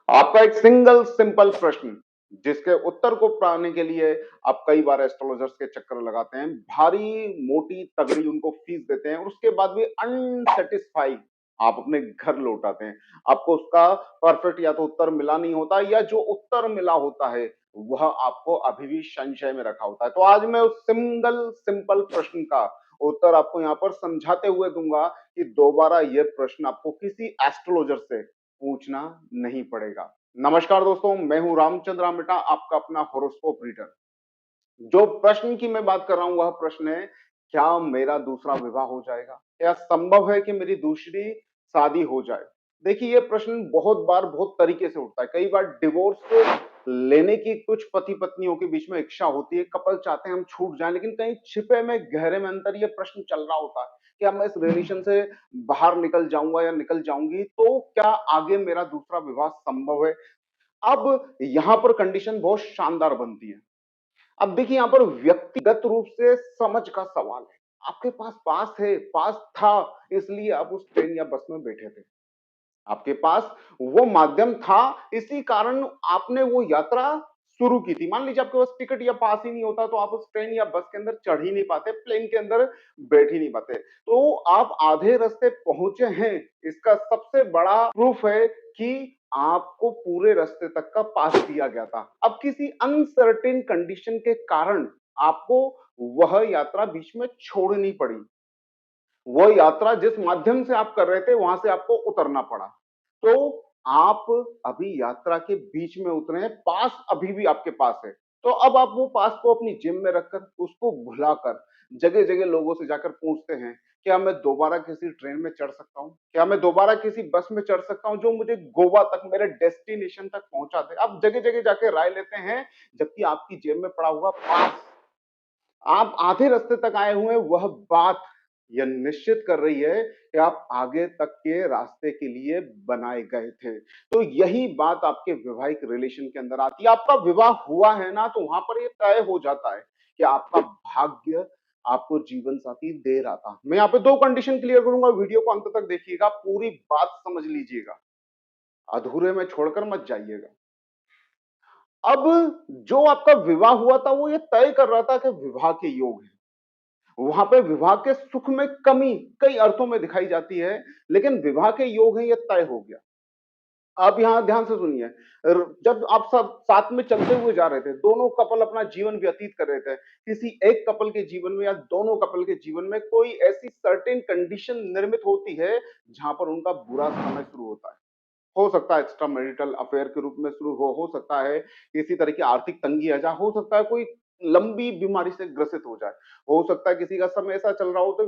आपका एक single simple प्रश्न जिसके उत्तर को पाने के लिए आप कई बार एस्ट्रोलॉजर्स के चक्कर लगाते हैं, भारी मोटी तगड़ी उनको फीस देते हैं और उसके बाद भी अनसेटिस्फाई आप अपने घर लौट आते हैं। आपको उसका परफेक्ट या तो उत्तर मिला नहीं होता या जो उत्तर मिला होता है वह आपको अभी भी संशय में रखा होता है। तो आज मैं उस सिंगल सिंपल प्रश्न का उत्तर आपको यहाँ पर समझाते हुए दूंगा कि दोबारा यह प्रश्न आपको किसी एस्ट्रोलॉजर से पूछना नहीं पड़ेगा। नमस्कार दोस्तों, मैं हूं रामचंद्र आमेटा, आपका अपना होरोस्कोप रीडर। जो प्रश्न की मैं बात कर रहा हूं वह प्रश्न है, क्या मेरा दूसरा विवाह हो जाएगा? क्या संभव है कि मेरी दूसरी शादी हो जाए? देखिए, ये प्रश्न बहुत बार बहुत तरीके से उठता है। कई बार डिवोर्स लेने की कुछ पति पत्नियों के बीच में इच्छा होती है, कपल चाहते हैं हम छूट जाएं, लेकिन कहीं छिपे में गहरे में अंदर ये प्रश्न चल रहा होता है, क्या मैं इस रिलेशन से बाहर निकल जाऊंगा या निकल जाऊंगी, तो क्या आगे मेरा दूसरा विवाह संभव है? अब यहां पर कंडीशन बहुत शानदार बनती है। अब देखिए, यहां पर व्यक्तिगत रूप से समझ का सवाल है। आपके पास पास है, पास था, इसलिए आप उस ट्रेन या बस में बैठे थे। आपके पास वो माध्यम था, इसी कारण आपने वो यात्रा शुरू की थी। मान लीजिए आपके पास टिकट या पास ही नहीं होता तो आप उस ट्रेन या बस के अंदर चढ़ ही नहीं पाते, प्लेन के अंदर बैठ ही नहीं पाते। तो आप आधे रास्ते पहुंचे हैं, इसका सबसे बड़ा प्रूफ है कि आपको पूरे रास्ते तक का पास दिया गया था। अब किसी अनसर्टेन कंडीशन के कारण आपको वह यात्रा बीच में छोड़नी पड़ी। वो यात्रा जिस माध्यम से आप कर रहे थे वहां से आपको उतरना पड़ा। तो आप अभी यात्रा के बीच में उतरे हैं, पास अभी भी आपके पास है। तो अब आप वो पास को अपनी जेब में रखकर उसको भुलाकर जगह जगह लोगों से जाकर पूछते हैं, क्या मैं दोबारा किसी ट्रेन में चढ़ सकता हूँ? क्या मैं दोबारा किसी बस में चढ़ सकता हूँ जो मुझे गोवा तक, मेरे डेस्टिनेशन तक पहुंचा दे? आप जगह जगह जाके राय लेते हैं, जबकि आपकी जेब में पड़ा हुआ पास, आप आधे रास्ते तक आए हुए हैं, वह बात यह निश्चित कर रही है कि आप आगे तक के रास्ते के लिए बनाए गए थे। तो यही बात आपके वैवाहिक रिलेशन के अंदर आती है। आपका विवाह हुआ है ना, तो वहां पर यह तय हो जाता है कि आपका भाग्य आपको जीवन साथी दे रहा था। मैं यहाँ पे दो कंडीशन क्लियर करूंगा, वीडियो को अंत तक देखिएगा, पूरी बात समझ लीजिएगा, अधूरे में छोड़कर मत जाइएगा। अब जो आपका विवाह हुआ था वो ये तय कर रहा था कि विवाह के योग है। वहां पे विवाह के सुख में कमी कई अर्थों में दिखाई जाती है, लेकिन विवाह के योग है ये तय हो गया। आप यहां ध्यान से सुनिए, जब आप सब साथ में चलते हुए जा रहे थे, दोनों कपल अपना जीवन व्यतीत कर रहे थे, किसी एक कपल के जीवन में या दोनों कपल के जीवन में कोई ऐसी सर्टेन कंडीशन निर्मित होती है जहां पर उनका बुरा समय शुरू होता है। हो सकता है एक्स्ट्रा मैरिटल अफेयर के रूप में शुरू हो सकता है किसी तरह की आर्थिक तंगी आ जाए, हो सकता है कोई लंबी बीमारी से ग्रसित हो जाए, हो सकता है किसी का समय ऐसा चल रहा हो तो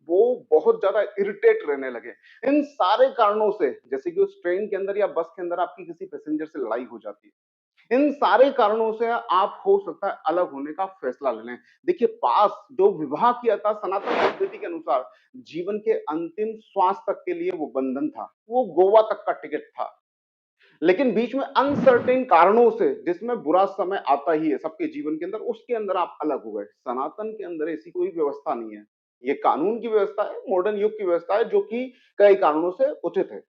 वो बहुत ज्यादा इरिटेट रहने लगे। इन सारे कारणों से, जैसे कि उस ट्रेन के अंदर या बस के अंदर आपकी किसी पैसेंजर से लड़ाई हो जाती है, इन सारे कारणों से आप हो सकता है अलग होने का फैसला ले लें। देखिए, पास जो विवाह किया था सनातन पद्धति के अनुसार, जीवन के अंतिम श्वास तक के लिए वो बंधन था, वो गोवा तक का टिकट था। लेकिन बीच में अनसर्टेन कारणों से, जिसमें बुरा समय आता ही है सबके जीवन के अंदर, उसके अंदर आप अलग हो गए। सनातन के अंदर ऐसी कोई व्यवस्था नहीं है। ये कानून की व्यवस्था है, मॉडर्न युग की व्यवस्था है, जो कि कई कारणों से उचित है।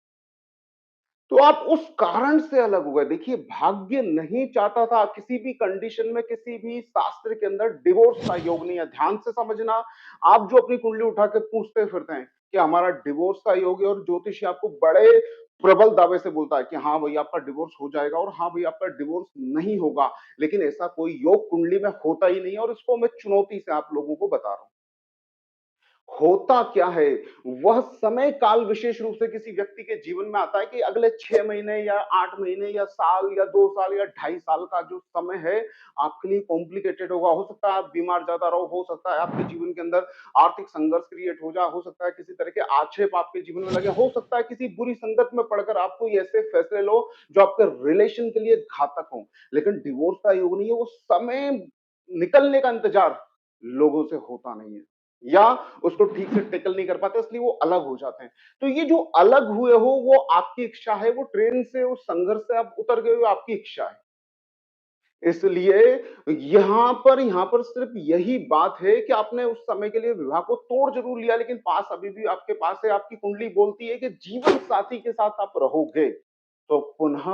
तो आप उस कारण से अलग हो गए। देखिए, भाग्य नहीं चाहता था किसी भी कंडीशन में, किसी भी शास्त्र के अंदर डिवोर्स का योग नहीं है। ध्यान से समझना, आप जो अपनी कुंडली उठा के पूछते फिरते हैं कि हमारा डिवोर्स का योग है, और ज्योतिषी आपको बड़े प्रबल दावे से बोलता है कि हाँ भाई आपका डिवोर्स हो जाएगा और हाँ भाई आपका डिवोर्स नहीं होगा, लेकिन ऐसा कोई योग कुंडली में होता ही नहीं है, और इसको मैं चुनौती से आप लोगों को बता रहा हूं। होता क्या है, वह समय काल विशेष रूप से किसी व्यक्ति के जीवन में आता है कि अगले 6 महीने या 8 महीने या साल या 2 साल या ढाई साल का जो समय है, आपके लिए कॉम्प्लिकेटेड होगा। हो सकता है आप बीमार ज्यादा रहो, हो सकता है आपके जीवन के अंदर आर्थिक संघर्ष क्रिएट हो जाए, हो सकता है किसी तरह के आक्षेप आपके जीवन में लगे, हो सकता है किसी बुरी संगत में पड़कर आप कोई ऐसे फैसले लो जो आपके रिलेशन के लिए घातक हो। लेकिन डिवोर्स का योग नहीं है, वो समय निकलने का इंतजार लोगों से होता नहीं है, या उसको ठीक से टैकल नहीं कर पाते, इसलिए वो अलग हो जाते हैं। तो ये जो अलग हुए हो वो आपकी इच्छा है, वो ट्रेन से उस संघर्ष से आप उतर गए हो, आपकी इच्छा है। इसलिए यहां पर सिर्फ यही बात है कि आपने उस समय के लिए विवाह को तोड़ जरूर लिया, लेकिन पास अभी भी आपके पास है। आपकी कुंडली बोलती है कि जीवन साथी के साथ आप रहोगे तो पुनः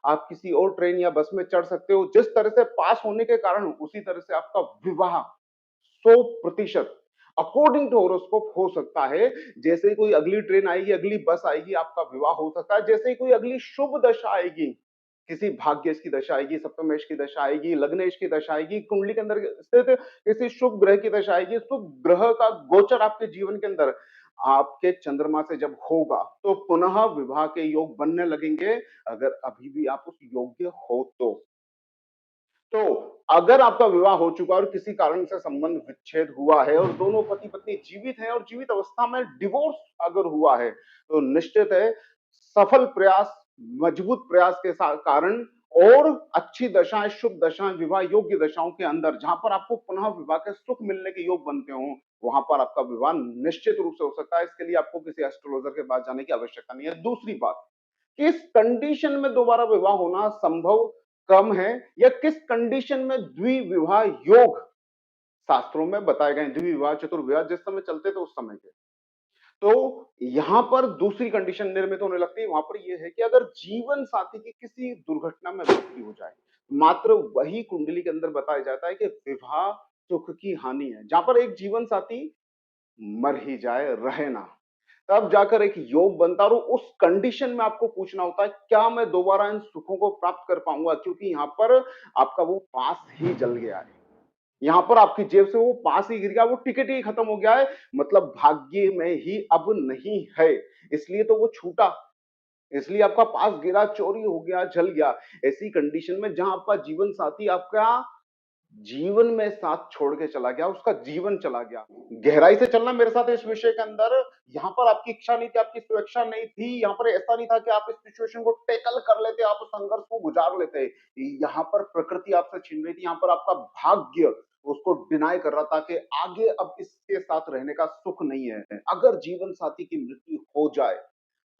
आप किसी और ट्रेन या बस में चढ़ सकते हो। जिस तरह से पास होने के कारण उसी तरह से आपका विवाह 100% अकॉर्डिंग टू हॉरोस्कोप हो सकता है। जैसे ही कोई अगली ट्रेन आएगी, अगली बस आएगी, आपका विवाह हो सकता है। जैसे ही कोई अगली शुभ दशा आएगी, किसी भाग्येश की दशा आएगी, सप्तमेश की दशा आएगी, लग्नेश की दशा आएगी, कुंडली के अंदर स्थित किसी शुभ ग्रह की दशा आएगी, शुभ ग्रह का गोचर आपके जीवन के अंदर आपके चंद्रमा से जब होगा, तो पुनः विवाह के योग बनने लगेंगे, अगर अभी भी आप उस योग्य हो तो। तो अगर आपका विवाह हो चुका है और किसी कारण से संबंध विच्छेद हुआ है और दोनों पति पत्नी जीवित हैं और जीवित अवस्था में डिवोर्स अगर हुआ है, तो निश्चित है सफल प्रयास, मजबूत प्रयास के कारण और अच्छी दशाएं, शुभ दशाएं, विवाह योग्य दशाओं के अंदर जहां पर आपको पुनः विवाह के सुख मिलने के योग बनते हो, वहां पर आपका विवाह निश्चित रूप से हो सकता है। इसके लिए आपको किसी एस्ट्रोलॉजर के पास जाने की आवश्यकता नहीं है। दूसरी बात, किस कंडीशन में दोबारा विवाह होना संभव कम है या किस कंडीशन में द्विविवाह योग शास्त्रों में बताए गए, द्विविवाह चतुर्विवाह जिस समय चलते थे उस समय के। तो यहां पर दूसरी कंडीशन निर्मित होने लगती है। वहां पर यह है कि अगर जीवन साथी की किसी दुर्घटना में मृत्यु हो जाए, मात्र वही कुंडली के अंदर बताया जाता है कि विवाह सुख की हानि है। जहां पर एक जीवन साथी मर ही जाए, रहे ना, तब जाकर एक योग बनता है और उस कंडीशन में आपको पूछना होता है क्या मैं दोबारा इन सुखों को प्राप्त कर पाऊंगा, क्योंकि यहां पर आपका वो पास ही जल गया है, यहां पर आपकी जेब से वो पास ही गिर गया, वो टिकट ही खत्म हो गया है, मतलब भाग्य में ही अब नहीं है, इसलिए तो वो छूटा, इसलिए आपका पास गिरा, चोरी हो गया, जल गया। ऐसी कंडीशन में जहां आपका जीवन साथी आपका जीवन में साथ छोड़ के चला गया, उसका जीवन चला गया। गहराई से चलना मेरे साथ इस विषय के अंदर, यहाँ पर आपकी इच्छा नहीं थी, आपकी स्वेच्छा नहीं थी, यहाँ पर ऐसा नहीं था कि आप इस सिचुएशन को टैकल कर लेते, आप उस संघर्ष को गुजार लेते। यहाँ पर प्रकृति आपसे छीन रही थी, यहाँ पर आपका भाग्य उसको डिनाई कर रहा था कि आगे अब इसके साथ रहने का सुख नहीं है। अगर जीवन साथी की मृत्यु हो जाए,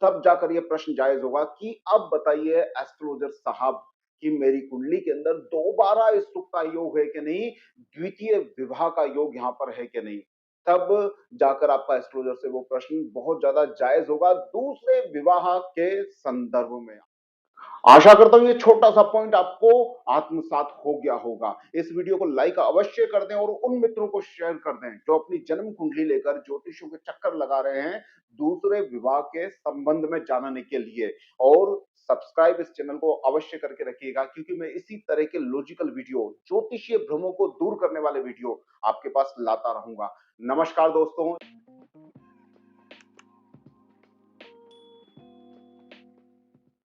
तब जाकर यह प्रश्न जायज होगा कि अब बताइए एस्ट्रोलॉजर साहब कि मेरी कुंडली के अंदर दोबारा इस सुख का योग है कि नहीं, द्वितीय विवाह का योग यहां पर है कि नहीं। तब जाकर आपका एस्ट्रोलॉजर से वो प्रश्न बहुत ज्यादा जायज होगा दूसरे विवाह के संदर्भ में। आशा करता हूं ये छोटा सा पॉइंट आपको आत्मसात हो गया होगा। इस वीडियो को लाइक अवश्य कर दें और उन मित्रों को शेयर कर दें जो अपनी जन्म कुंडली लेकर ज्योतिषियों के चक्कर लगा रहे हैं दूसरे विवाह के संबंध में जानने के लिए। और सब्सक्राइब इस चैनल को अवश्य करके रखिएगा, क्योंकि मैं इसी तरह के लॉजिकल वीडियो, ज्योतिषीय भ्रमों को दूर करने वाले वीडियो आपके पास लाता रहूंगा। नमस्कार दोस्तों।